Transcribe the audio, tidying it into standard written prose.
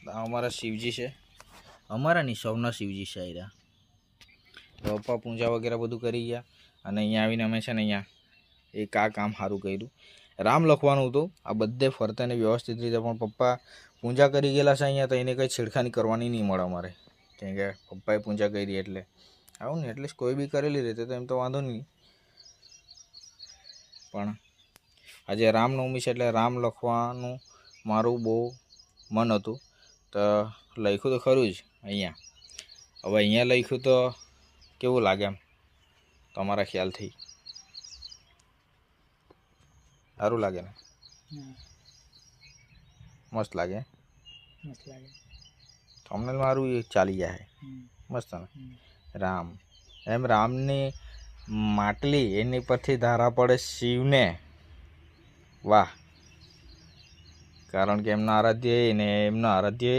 અમારા શિવજી છે, અમારા નહીં સૌના શિવજી છે આયરા. તો પપ્પા પૂજા વગેરે બધું કરી ગયા અને અહીંયા આવીને અમે છે ને અહીંયા એક આ કામ સારું કર્યું. રામ લખવાનું હતું આ બધે ફરતાને વ્યવસ્થિત રીતે, પણ પપ્પા પૂજા કરી ગયેલા છે અહીંયા, તો એને કંઈ છેડખાની કરવાની નહીં મળે અમારે, કેમ કે પપ્પાએ પૂજા કરી એટલે આવું ને. એટલે કોઈ બી કરેલી રીતે તો એમ તો વાંધો નહીં, પણ આજે રામનવમી છે એટલે રામ લખવાનું મારું બહુ મન હતું. તો લખ્યું તો ખરું જ અહીંયા. હવે અહીંયા લખ્યું તો કેવું લાગે એમ તમારા ખ્યાલથી? સારું લાગે ને? મસ્ત લાગે. તમને મારું એ ચાલી જાય મસ્ત ને. રામ એમ રામની માટલી એની પરથી ધારા પડે શિવને. વાહ! કારણ કે એમના આરાધ્ય ને એમના આરાધ્ય